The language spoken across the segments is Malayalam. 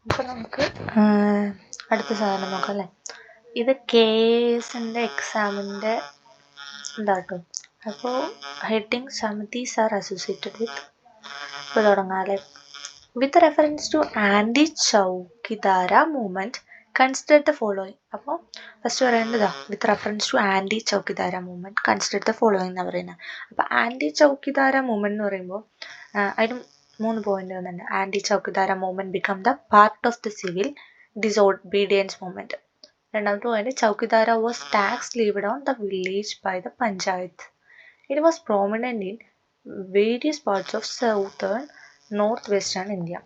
ഇപ്പോൾ നമുക്ക് അടുത്ത സാധനം നോക്കാം അല്ലേ. ഇത് KASൻ്റെ എക്സാമിൻ്റെ ഇതാട്ടോ. അപ്പോൾ ഹെഡിങ് സമിതീസ് ആർ അസോസിയേറ്റഡ് വിത്ത്. ഇപ്പോൾ തുടങ്ങാല്ലേ. With reference to anti chowkidara movement consider the following. അപ്പോൾ ഫസ്റ്റ് പറയേണ്ടതാ with reference to anti chowkidara movement consider the following എന്നാണ് പറയുന്നത്. അപ്പോൾ ആൻറ്റി ചൗക്കിദാര മൂവ്മെൻറ്റ് എന്ന് പറയുമ്പോൾ അതിന് 3 പോയിന്റ് വന്നിട്ടുണ്ട്. Anti chowkidara movement become the part of the civil disobedience movement. രണ്ടാമത്തെ point, chowkidara was tax levied on the village by the panchayat. It was prominent in various parts of southern northwestern India.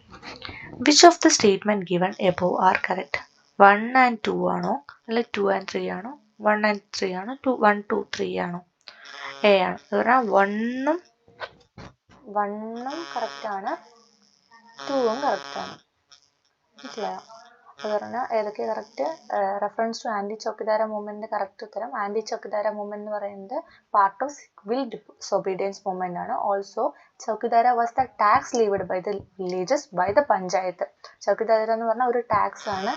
Which of the statement given above are correct? 1 and 2 ആണോ അല്ല 2 and 3 ആണോ 1 and 3 ആണോ 1 2 3 ആണോ? എ ആണ്. എന്ന് പറഞ്ഞാൽ 1ഉം കറക്റ്റാണ്, 2ഉം കറക്റ്റാണ്. മനസ്സിലായോ? അത് പറഞ്ഞാൽ ഏതൊക്കെ correct? Reference to anti chowkidara മൂവ്മെൻറ്റിൻ്റെ കറക്റ്റ് ഉത്തരം ആൻറ്റി ചൗക്കിദാര മൂവ്മെൻറ്റ് എന്ന് പറയുന്നത് part of civil disobedience movement ആണ്. Also chowkidara was the tax levied by the villages by the panchayat. Chowkidara എന്ന് പറഞ്ഞാൽ ഒരു ടാക്സ് ആണ്,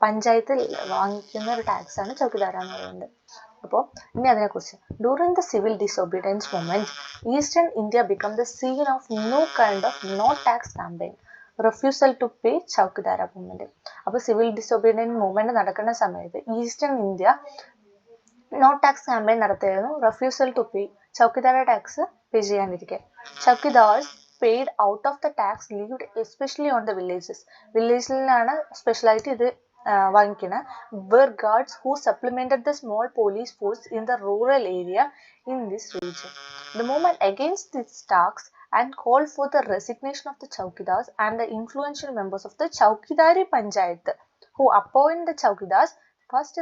പഞ്ചായത്തിൽ വാങ്ങിക്കുന്ന ഒരു ടാക്സ് ആണ് ചൗക്കിദാര എന്ന് പറയുന്നത്. അപ്പോൾ ഇനി അതിനെക്കുറിച്ച്, during the civil disobedience movement eastern India become the scene of new kind of no tax campaign, refusal to pay chowkidara movement. അപ്പോൾ സിവിൽ ഡിസോബീഡിയൻസ് മൂവ്മെൻറ്റ് നടക്കുന്ന സമയത്ത് eastern India no tax campaign നടത്തിയായിരുന്നു. Refusal to pay, chowkidara tax pay ചെയ്യാണ്ടിരിക്കുക. Chowkidars paid out of the tax levied especially on the villages. വില്ലേജിലാണ് സ്പെഷ്യലായിട്ട് ഇത് വാങ്ങിക്കുന്നത്. were guards who supplemented the small police force in the rural area in this region. The movement against this tax and called for the resignation of the Chaukidars and the influential members of the Chaukidari Panchayat who appoint the Chaukidars first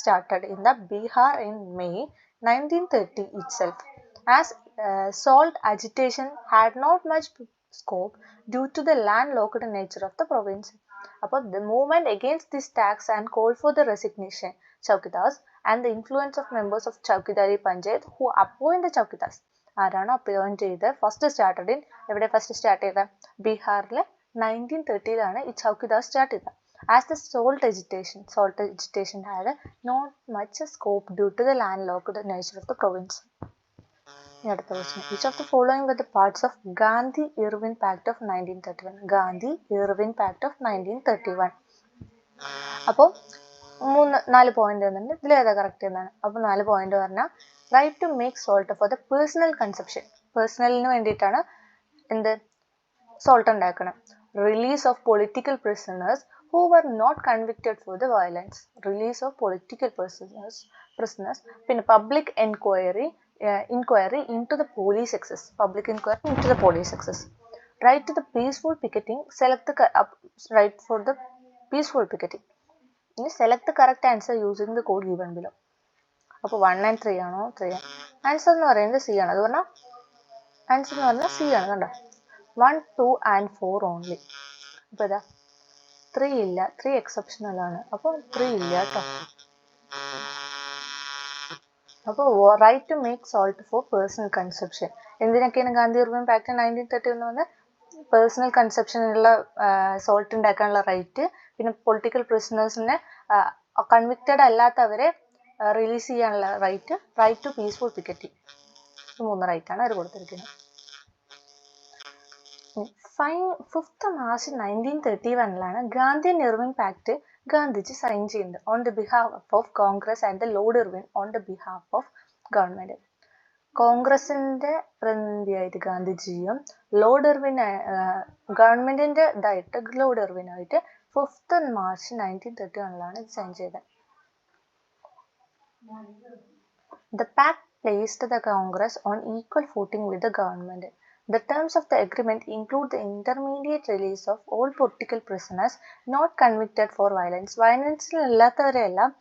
started in the Bihar in May 1930 itself. As salt agitation had not much scope due to the landlocked nature of the province. അപ്പോൾ the movement against this tax and called for the resignation Chaukidars and the influence of members of Chaukidari Panchayat who appoint the Chaukidars. ആരാണോ അപ്പോയിന്റ് ചെയ്ത് ഫസ്റ്റ് സ്റ്റാർട്ടഡ് ഇൻ, എവിടെ ഫസ്റ്റ് സ്റ്റാർട്ട് ചെയ്ത? ബീഹാറിലെ 1930 ഈ ചൗക്കിദാർ സ്റ്റാർട്ട് ചെയ്തത്. As the salt agitation had not much scope due to the land locked nature of the province. അടുത്ത question, which of the following with the parts of Gandhi Irwin pact of 1931? Gandhi Irwin pact of 1931. അപ്പോൾ 4 പോയിന്റ് വന്നിട്ടുണ്ട്. ഇതിലേതാ കറക്റ്റ് എന്നാണ്. അപ്പോൾ 4 പോയിന്റ് പറഞ്ഞാൽ right to make salt for the personal consumption, പേഴ്സണലിന് വേണ്ടിയിട്ടാണ് എന്ത് സോൾട്ട് ഉണ്ടാക്കണം. Release of political prisoners who were not convicted for the violence, release of political prisoners. പിന്നെ public enquiry into the police excess, public inquiry into the police excess. Right to the peaceful picketing, select the right for the peaceful picketing. Select the correct answer using the code given below. അപ്പോൾ 1 and 3 ആണോ? 3 ആണ്. ആൻസർ എന്ന് പറയുന്നത് സി ആണ്. അത് പറഞ്ഞാൽ ആൻസർ എന്ന് പറഞ്ഞാൽ സി ആണ്. കണ്ടോ, 1 2 and 4 ഓൺലി. അപ്പോൾ ഇതാ 3 ഇല്ല, 3 എക്സെപ്ഷണൽ ആണ്. അപ്പോൾ 3 ഇല്ല കേട്ടോ. അപ്പോൾ right to make salt for personal consumption. എന്തിനൊക്കെയാണ് ഗാന്ധി-ഇർവിൻ പാക്ട് 1930 എന്ന് പറഞ്ഞാൽ പേഴ്സണൽ കൺസപ്ഷനുള്ള സോൾട്ട് ഉണ്ടാക്കാനുള്ള റൈറ്റ്, പിന്നെ പൊളിറ്റിക്കൽ പ്രിസണേഴ്സിനെ കൺവിക്റ്റഡ് അല്ലാത്തവരെ റിലീസ് ചെയ്യാനുള്ള right, right to peaceful picketing. 3 റൈറ്റാണ് അവർ കൊടുത്തിരിക്കുന്നത്. 5th March 1931 Gandhi and Irwin pact Gandhiji sign ചെയ്യുന്നത് on the behalf of Congress and the Lord Irwin on the behalf of government. കോൺഗ്രസിന്റെ പ്രതിനിധിയായിട്ട് ഗാന്ധിജിയും ലോർഡ് ഇർവിൻ ഗവൺമെന്റിന്റെ ഇതായിട്ട് ലോർഡ് ഇർവിനായിട്ട് 5th March 1931 ഇത് സൈൻ ചെയ്തത്. The pact placed the Congress on equal footing with the government. The terms of the agreement include the intermediate release of all political prisoners not convicted for violence. വയലൻസിൽ ഇല്ലാത്തവരെയെല്ലാം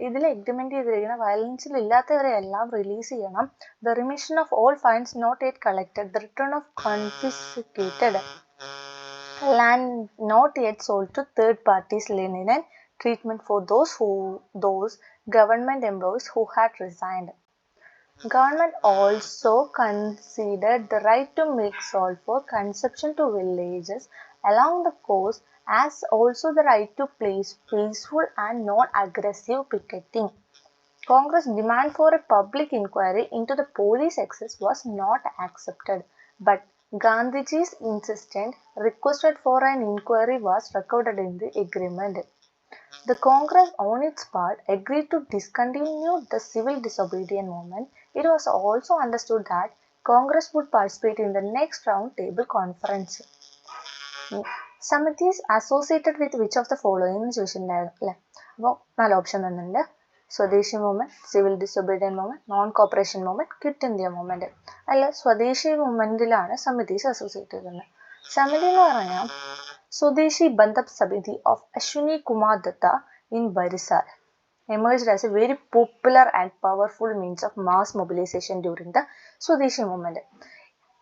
ഇതിൽ എഗ്രിമെന്റ് ചെയ്തിരിക്കുന്ന വയലൻസിൽ ഇല്ലാത്തവരെയെല്ലാം റിലീസ് ചെയ്യണം. The remission of all fines not yet collected, the return of confiscated land not yet sold to third parties, lenient treatment for those government employees who had resigned. Government also conceded the right to make salt for consumption to villages along the coast as also the right to peaceful and non-aggressive picketing. Congress' demand for a public inquiry into the police excess was not accepted, but Gandhiji's insistent request for an inquiry was recorded in the agreement. The Congress, on its part, agreed to discontinue the civil disobedience movement. It was also understood that Congress would participate in the next round table conference. Samitis associated with which of the following ചോദിച്ചിട്ടുണ്ടായിരുന്നു. അപ്പോൾ 4 ഓപ്ഷൻ തന്നിട്ടുണ്ട്. സ്വദേശി movement, civil disobedient movement, non corporation movement, quit India movement. അല്ല, സ്വദേശി മൂവ്മെന്റിലാണ് സമിതീസ് അസോസിയേറ്റ് ചെയ്തിരുന്നത്. സമിതി എന്ന് പറഞ്ഞാൽ Swadeshi Bandhab Samiti of Ashwini Kumar Dutta in Barisal emerged as a very popular and powerful means of mass mobilization during the Swadeshi movement.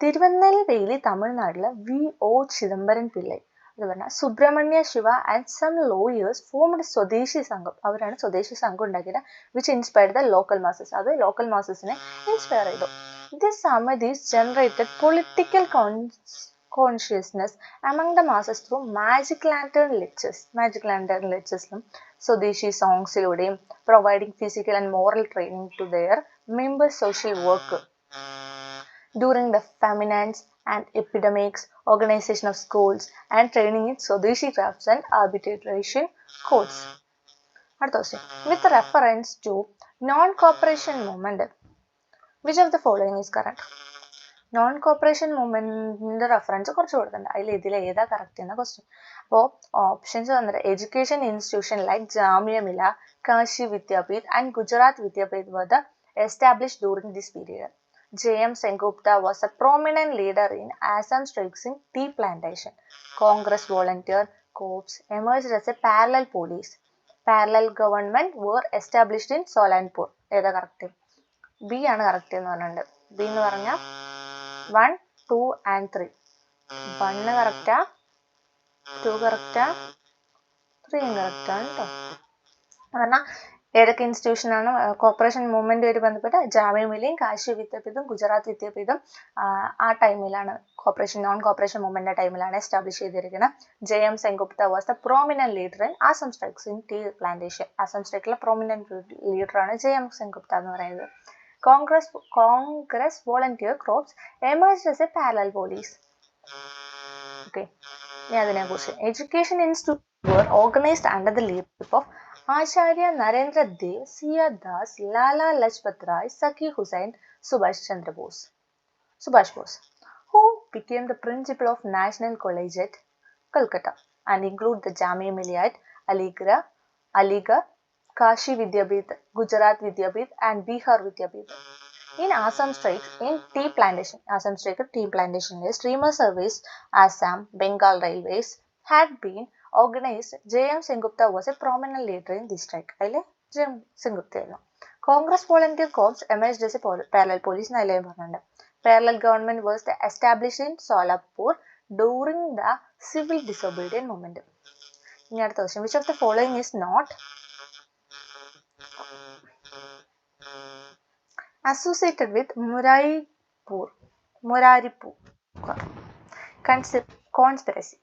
Tirunelveli തമിഴ്നാട്ടിലെ V.O. ചിദംബരം പിള്ളൈ, അത് പറഞ്ഞാൽ Subramania Siva and some lawyers formed Swadeshi Sangam. അവരാണ് സ്വദേശി സംഘം ഉണ്ടാക്കിയത്. Which inspired the local masses. അത് ലോക്കൽ മാസസിനെ ഇൻസ്പയർ ചെയ്തു. This samitis generated political consciousness among the masses through magic lantern lectures Swadeshi സോങ്സിലൂടെയും providing physical and moral training to their members social work during the famines and epidemics, organization of schools and training in Swadeshi crafts and arbitration codes. With reference to non-cooperation movement, which of the following is correct? Non cooperation മൂവ്മെന്റിന്റെ റെഫറൻസ് കുറച്ച് കൊടുത്തിട്ടുണ്ട്. അതിൽ ഇതിൽ ഏതാ കറക്റ്റ് എന്ന ക്വസ്റ്റ്യൻ. അപ്പോൾ ഓപ്ഷൻസ് വന്നിട്ട് education institution like Jamia Millia, Kashi Vidyapith and Gujarat Vidyapith were established during this period. J.M. Sengupta was a prominent leader in Assam strikes in tea plantation. Congress volunteer corps emerged as a parallel police. Parallel government were established in Solanpur. ഏതാ കറക്റ്റ്? ബി ആണ് കറക്റ്റ് എന്ന് പറഞ്ഞിട്ടുണ്ട്. ബി എന്ന് പറഞ്ഞാൽ 1, 2 and 3. 1 കറക്റ്റാ, 2 കറക്റ്റാ, 3 കറക്റ്റാണ് കേട്ടോ. പറഞ്ഞാൽ ഏതൊക്കെ ഇൻസ്റ്റിറ്റ്യൂഷനാണ് കോപ്പറേഷൻ മൂവ്മെന്റുമായിട്ട് ബന്ധപ്പെട്ട് ജാമിയ മിലിയും കാശി വിദ്യാപീഠും ഗുജറാത്ത് വിദ്യാപീഠും ആ ടൈമിലാണ് നോൺ കോപ്പറേഷൻ മൂവ്മെന്റിന്റെ ടൈമിലാണ് എസ്റ്റാബ്ലിഷ് ചെയ്തിരിക്കുന്നത്. J.M. Sengupta was the prominent leader in Assam strikes in tea plantation. Assam സ്ട്രൈക്കിലെ പ്രോമിനന്റ് ലീഡറാണ് J.M. Sengupta എന്ന് പറയുന്നത്. Congress volunteer corps emerged as a parallel police. Okay. Education institutes were organized under the leadership of Acharya Narendra Dev, Siya Das, Lala Lajpat Rai, Saki Hussain, Subhash Bose, who became the principal of National College at Calcutta and include the Jamia Millia, Aligarh, Kashi Vidyapith, Gujarat Vidyapith and Bihar Vidyapith. In Assam strikes in tea plantation, steamer service Assam Bengal Railways had been organized. J.M. Sengupta was a prominent leader in this strike. J.M. Sengupta. Congress volunteer corps emerged as a parallel police. Parallel government was established in Solapur during the civil disobedience movement. Which of the following is not associated with Muraripur conspiracy?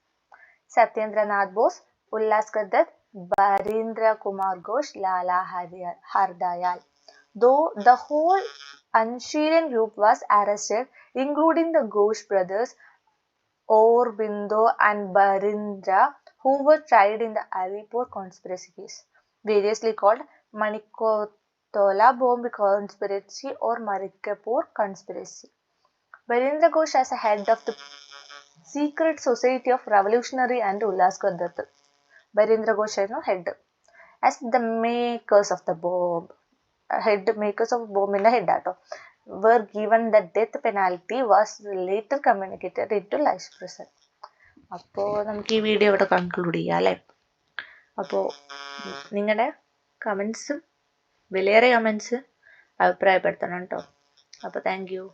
Satyendra Nath Bose, Ullaskar Dutt, Barindra Kumar Ghosh, Lala Hardayal. Though the whole Ansheran group was arrested, including the Ghosh brothers, Aurobindo and Barindra, who were tried in the Alipur conspiracy case, variously called Manikotla bomb conspiracy or Marikapur conspiracy. Barindra Ghosh as a head of the Secret Society of Revolutionary and Ullaskar Dutt. Barindra Ghosh is head. As the makers of the bomb, in the head were given the death penalty was later communicated into life prison. അപ്പോൾ നമുക്ക് ഈ വീഡിയോ ഇവിടെ കൺക്ലൂഡ് ചെയ്യാം അല്ലേ? അപ്പോൾ നിങ്ങളുടെ കമൻസും വിലയേറിയ കമൻസ് അഭിപ്രായപ്പെടുത്തണം കേട്ടോ. അപ്പോൾ താങ്ക് യു.